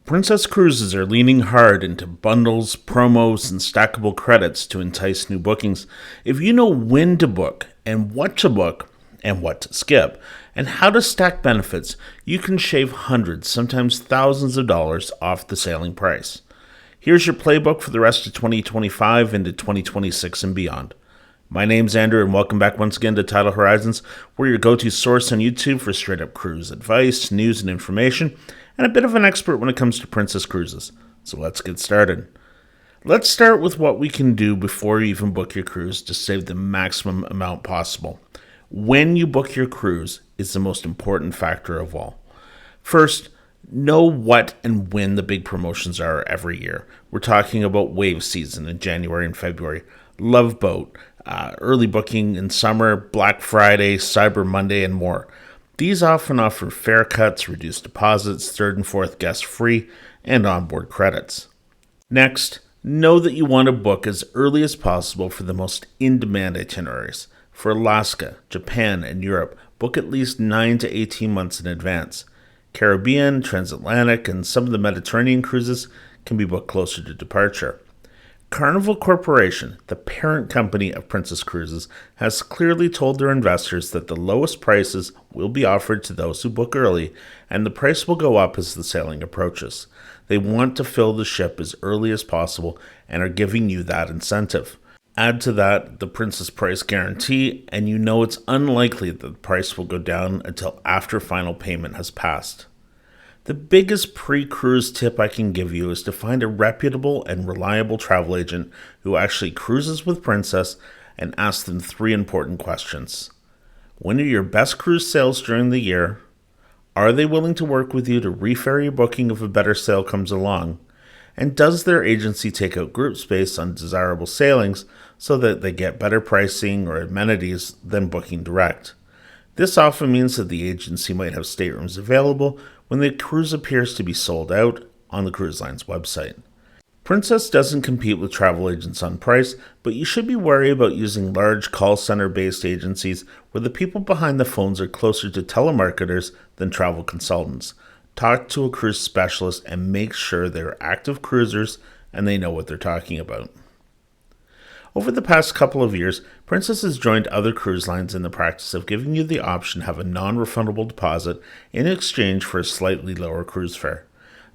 Princess Cruises are leaning hard into bundles, promos, and stackable credits to entice new bookings. If you know when to book and what to skip, and how to stack benefits, you can shave hundreds, sometimes thousands of dollars off the sailing price. Here's your playbook for the rest of 2025 into 2026 and beyond. My name's Andrew, and welcome back once again to Tidal Horizons. We're your go-to source on YouTube for straight-up cruise advice, news, and information, and a bit of an expert when it comes to Princess Cruises. So let's get started. Let's start with what we can do before you even book your cruise to save the maximum amount possible. When you book your cruise is the most important factor of all. First, know what and when the big promotions are every year. We're talking about wave season in January and February, Love Boat, early booking in summer, Black Friday, Cyber Monday, and more. These often offer fare cuts, reduced deposits, third and fourth guest free, and onboard credits. Next, know that you want to book as early as possible for the most in-demand itineraries. For Alaska, Japan, and Europe, book at least 9 to 18 months in advance. Caribbean, transatlantic, and some of the Mediterranean cruises can be booked closer to departure. Carnival Corporation, the parent company of Princess Cruises, has clearly told their investors that the lowest prices will be offered to those who book early, and the price will go up as the sailing approaches. They want to fill the ship as early as possible and are giving you that incentive. Add to that the Princess Price Guarantee, and you know it's unlikely that the price will go down until after final payment has passed. The biggest pre-cruise tip I can give you is to find a reputable and reliable travel agent who actually cruises with Princess and ask them 3 important questions. When are your best cruise sails during the year? Are they willing to work with you to refer your booking if a better sail comes along? And does their agency take out group space on desirable sailings so that they get better pricing or amenities than booking direct? This often means that the agency might have staterooms available when the cruise appears to be sold out on the cruise line's website. Princess doesn't compete with travel agents on price, but you should be wary about using large call center-based agencies where the people behind the phones are closer to telemarketers than travel consultants. Talk to a cruise specialist and make sure they're active cruisers and they know what they're talking about. Over the past couple of years, Princess has joined other cruise lines in the practice of giving you the option to have a non-refundable deposit in exchange for a slightly lower cruise fare.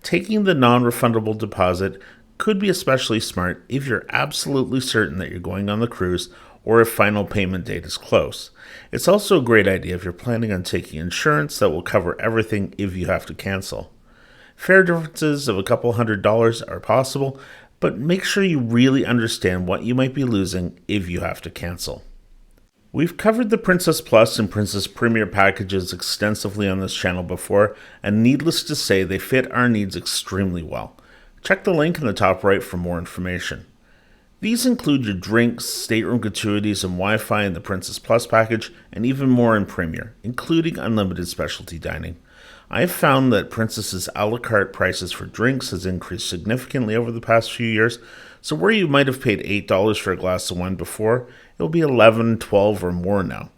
Taking the non-refundable deposit could be especially smart if you're absolutely certain that you're going on the cruise or if final payment date is close. It's also a great idea if you're planning on taking insurance that will cover everything if you have to cancel. Fare differences of a couple $100s are possible, but make sure you really understand what you might be losing if you have to cancel. We've covered the Princess Plus and Princess Premier packages extensively on this channel before, and needless to say, they fit our needs extremely well. Check the link in the top right for more information. These include your drinks, stateroom gratuities, and Wi-Fi in the Princess Plus package, and even more in Premier, including unlimited specialty dining. I've found that Princess's a la carte prices for drinks has increased significantly over the past few years, so where you might have paid $8 for a glass of wine before, it'll be $11, $12, or more now.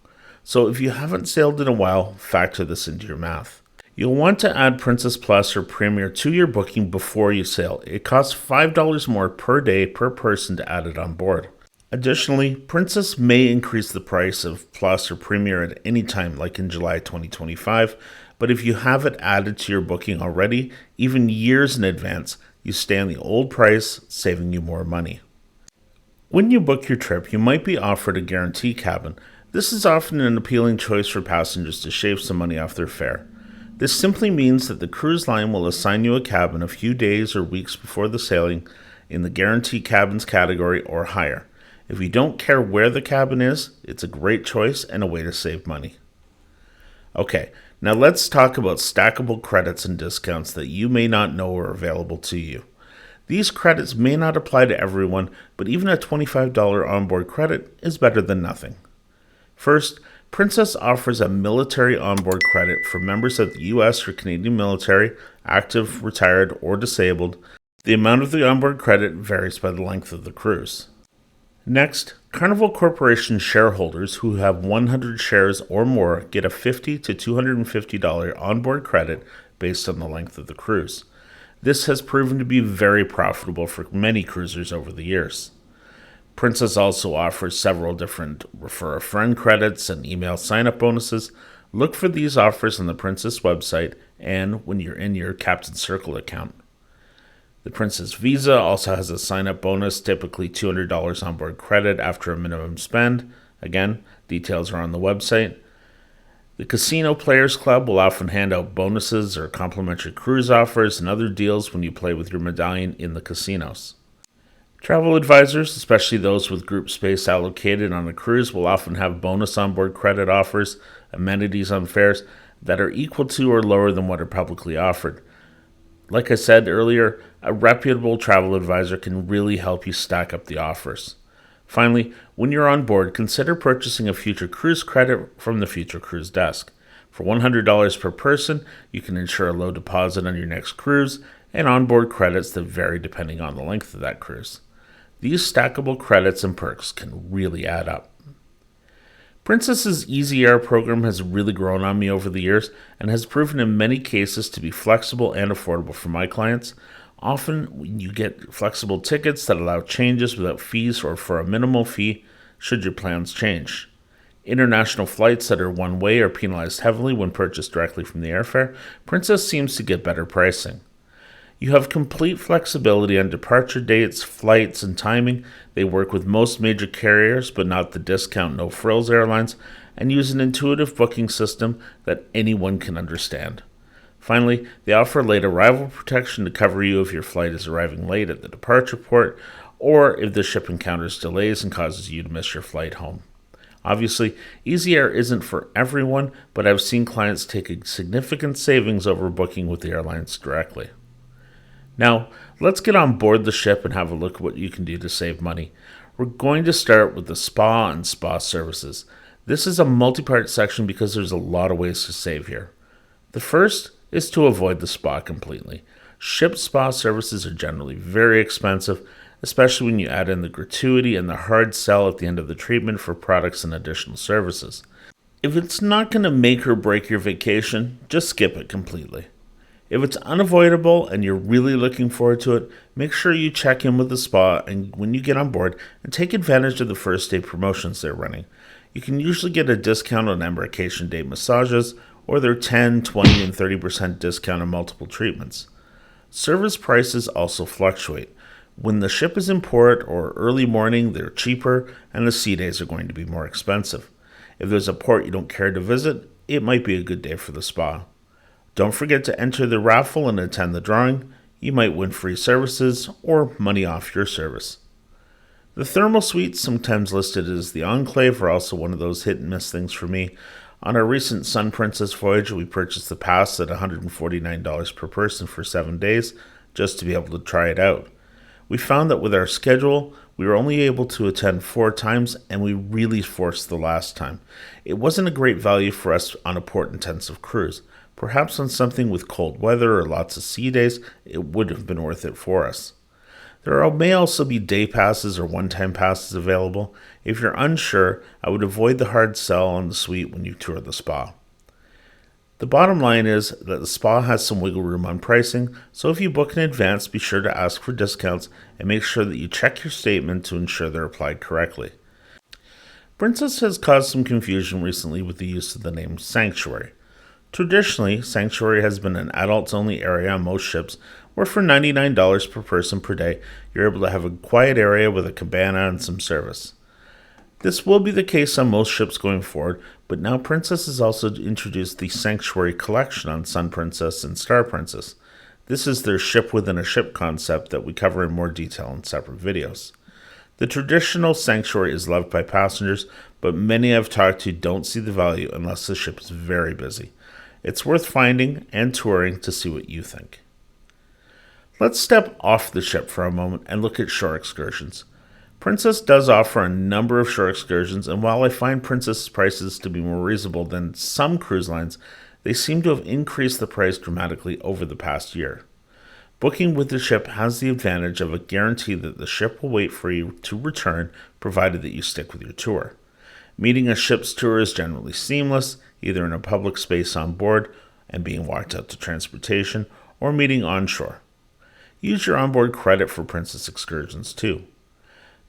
So if you haven't sailed in a while, factor this into your math. You'll want to add Princess Plus or Premier to your booking before you sail. It costs $5 more per day per person to add it on board. Additionally, Princess may increase the price of Plus or Premier at any time, like in July 2025, but if you have it added to your booking already, even years in advance, you stay on the old price, saving you more money. When you book your trip, you might be offered a guarantee cabin. This is often an appealing choice for passengers to shave some money off their fare. This simply means that the cruise line will assign you a cabin a few days or weeks before the sailing in the guarantee cabins category or higher. If you don't care where the cabin is, it's a great choice and a way to save money. Okay, now let's talk about stackable credits and discounts that you may not know are available to you. These credits may not apply to everyone, but even a $25 onboard credit is better than nothing. First, Princess offers a military onboard credit for members of the U.S. or Canadian military, active, retired, or disabled. The amount of the onboard credit varies by the length of the cruise. Next, Carnival Corporation shareholders who have 100 shares or more get a $50 to $250 onboard credit based on the length of the cruise. This has proven to be very profitable for many cruisers over the years. Princess also offers several different refer a friend credits and email sign up bonuses. Look for these offers on the Princess website and when you're in your Captain Circle account. The Princess Visa also has a sign up bonus, typically $200 onboard credit after a minimum spend. Again, details are on the website. The Casino Players Club will often hand out bonuses or complimentary cruise offers and other deals when you play with your medallion in the casinos. Travel advisors, especially those with group space allocated on a cruise, will often have bonus onboard credit offers, amenities on fares that are equal to or lower than what are publicly offered. Like I said earlier, a reputable travel advisor can really help you stack up the offers. Finally, when you're on board, consider purchasing a future cruise credit from the Future Cruise Desk. For $100 per person, you can ensure a low deposit on your next cruise and onboard credits that vary depending on the length of that cruise. These stackable credits and perks can really add up. Princess's Easy Air program has really grown on me over the years and has proven in many cases to be flexible and affordable for my clients. Often you get flexible tickets that allow changes without fees or for a minimal fee should your plans change. International flights that are one way are penalized heavily when purchased directly from the airfare. Princess seems to get better pricing. You have complete flexibility on departure dates, flights, and timing. They work with most major carriers, but not the discount no frills airlines, and use an intuitive booking system that anyone can understand. Finally, they offer late arrival protection to cover you if your flight is arriving late at the departure port, or if the ship encounters delays and causes you to miss your flight home. Obviously, Easy Air isn't for everyone, but I've seen clients take a significant savings over booking with the airlines directly. Now, let's get on board the ship and have a look at what you can do to save money. We're going to start with the spa and spa services. This is a multi-part section because there's a lot of ways to save here. The first is to avoid the spa completely. Ship spa services are generally very expensive, especially when you add in the gratuity and the hard sell at the end of the treatment for products and additional services. If it's not going to make or break your vacation, just skip it completely. If it's unavoidable and you're really looking forward to it, make sure you check in with the spa and when you get on board and take advantage of the first day promotions they're running. You can usually get a discount on embarkation day massages or their 10, 20, and 30% discount on multiple treatments. Service prices also fluctuate. When the ship is in port or early morning, they're cheaper and the sea days are going to be more expensive. If there's a port you don't care to visit, it might be a good day for the spa. Don't forget to enter the raffle and attend the drawing. You might win free services or money off your service. The thermal suites, sometimes listed as the Enclave, are also one of those hit and miss things for me. On our recent Sun Princess voyage, we purchased the pass at $149 per person for 7 days just to be able to try it out. We found that with our schedule, we were only able to attend 4 times and we really forced the last time. It wasn't a great value for us on a port-intensive cruise. Perhaps on something with cold weather or lots of sea days, it would have been worth it for us. There may also be day passes or one-time passes available. If you're unsure, I would avoid the hard sell on the suite when you tour the spa. The bottom line is that the spa has some wiggle room on pricing, so if you book in advance, be sure to ask for discounts and make sure that you check your statement to ensure they're applied correctly. Princess has caused some confusion recently with the use of the name Sanctuary. Traditionally, Sanctuary has been an adults-only area on most ships where for $99 per person per day, you're able to have a quiet area with a cabana and some service. This will be the case on most ships going forward, but now Princess has also introduced the Sanctuary Collection on Sun Princess and Star Princess. This is their ship-within-a-ship concept that we cover in more detail in separate videos. The traditional Sanctuary is loved by passengers, but many I've talked to don't see the value unless the ship is very busy. It's worth finding and touring to see what you think. Let's step off the ship for a moment and look at shore excursions. Princess does offer a number of shore excursions, and while I find Princess's prices to be more reasonable than some cruise lines, they seem to have increased the price dramatically over the past year. Booking with the ship has the advantage of a guarantee that the ship will wait for you to return, provided that you stick with your tour. Meeting a ship's tour is generally seamless, either in a public space on board and being walked out to transportation, or meeting onshore. use your onboard credit for Princess Excursions too.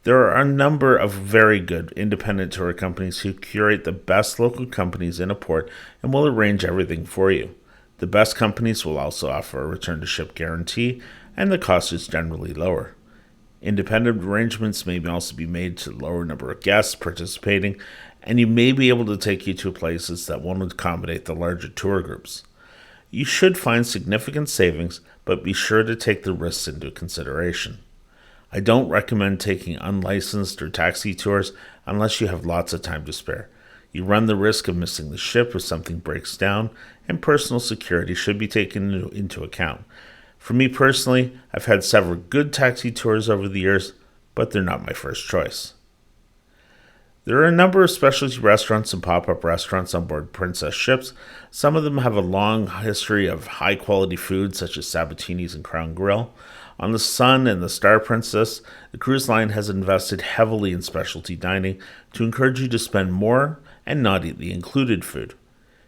There are a number of very good independent tour companies who curate the best local companies in a port and will arrange everything for you. The best companies will also offer a return to ship guarantee, and the cost is generally lower. Independent arrangements may also be made to lower the number of guests participating, and you may be able to take you to places that won't accommodate the larger tour groups. You should find significant savings, but be sure to take the risks into consideration. I don't recommend taking unlicensed or taxi tours unless you have lots of time to spare. You run the risk of missing the ship if something breaks down, and personal security should be taken into account. For me personally, I've had several good taxi tours over the years, but they're not my first choice. There are a number of specialty restaurants and pop-up restaurants on board Princess ships. Some of them have a long history of high-quality food, such as Sabatini's and Crown Grill. On the Sun and the Star Princess, the cruise line has invested heavily in specialty dining to encourage you to spend more and not eat the included food.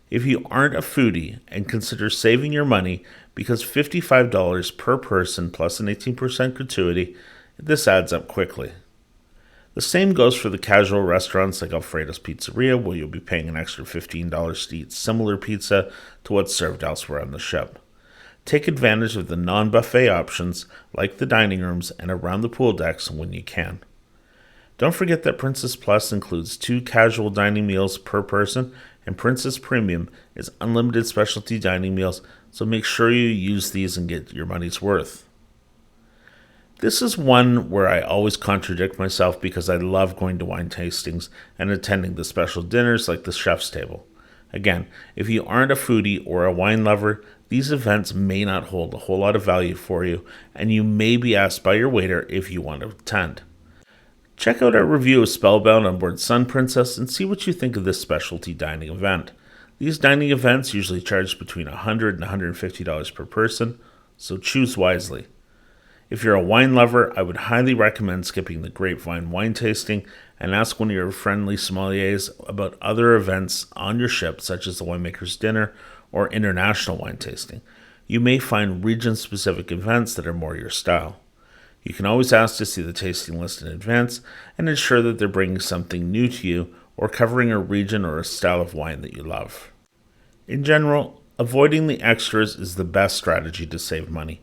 If you aren't a foodie and consider saving your money, because $55 per person plus an 18% gratuity, this adds up quickly. The same goes for the casual restaurants like Alfredo's Pizzeria, where you'll be paying an extra $15 to eat similar pizza to what's served elsewhere on the ship. Take advantage of the non-buffet options like the dining rooms and around the pool decks when you can. Don't forget that Princess Plus includes 2 casual dining meals per person, and Princess Premium is unlimited specialty dining meals, so make sure you use these and get your money's worth. This is one where I always contradict myself because I love going to wine tastings and attending the special dinners like the chef's table. Again, if you aren't a foodie or a wine lover, these events may not hold a whole lot of value for you, and you may be asked by your waiter if you want to attend. Check out our review of Spellbound on board Sun Princess and see what you think of this specialty dining event. These dining events usually charge between $100 and $150 per person, so choose wisely. If you're a wine lover, I would highly recommend skipping the Grapevine wine tasting and ask one of your friendly sommeliers about other events on your ship, such as the Winemaker's Dinner or international wine tasting. You may find region-specific events that are more your style. You can always ask to see the tasting list in advance and ensure that they're bringing something new to you or covering a region or a style of wine that you love. In general, avoiding the extras is the best strategy to save money.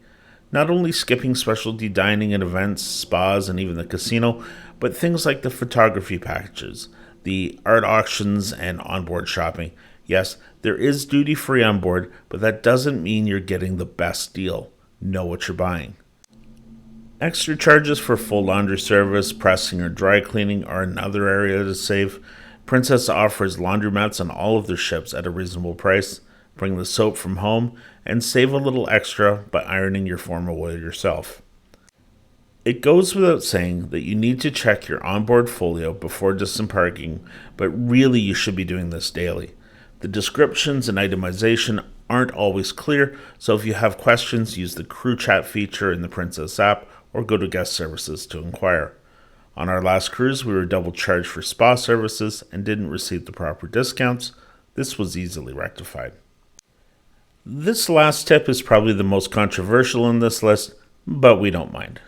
Not only skipping specialty dining and events, spas, and even the casino, but things like the photography packages, the art auctions, and onboard shopping. Yes, there is duty-free on board, but that doesn't mean you're getting the best deal. Know what you're buying. Extra charges for full laundry service, pressing, or dry cleaning are another area to save. Princess offers laundromats on all of their ships at a reasonable price. Bring the soap from home and save a little extra by ironing your formal wear yourself. It goes without saying that you need to check your onboard folio before disembarking, but really you should be doing this daily. The descriptions and itemization aren't always clear, so if you have questions, use the crew chat feature in the Princess app or go to guest services to inquire. On our last cruise, we were double charged for spa services and didn't receive the proper discounts. This was easily rectified. This last tip is probably the most controversial in this list, but we don't mind.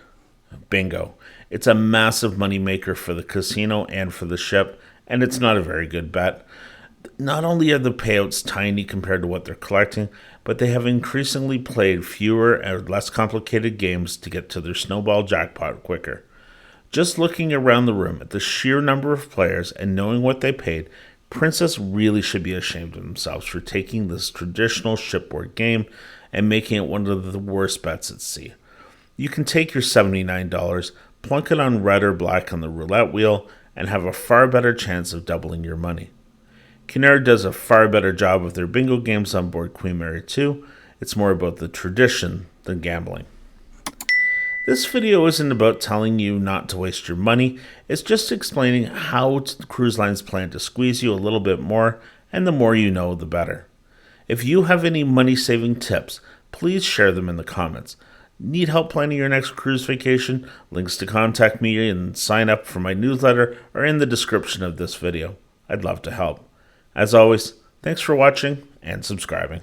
Bingo. It's a massive moneymaker for the casino and for the ship, and it's not a very good bet. Not only are the payouts tiny compared to what they're collecting, but they have increasingly played fewer and less complicated games to get to their snowball jackpot quicker. Just looking around the room at the sheer number of players and knowing what they paid, Princess really should be ashamed of themselves for taking this traditional shipboard game and making it one of the worst bets at sea. You can take your $79, plunk it on red or black on the roulette wheel, and have a far better chance of doubling your money. Kinnaird does a far better job of their bingo games on board Queen Mary 2. It's more about the tradition than gambling. This video isn't about telling you not to waste your money, it's just explaining how cruise lines plan to squeeze you a little bit more, and the more you know, the better. If you have any money-saving tips, please share them in the comments. Need help planning your next cruise vacation? Links to contact me and sign up for my newsletter are in the description of this video. I'd love to help. As always, thanks for watching and subscribing.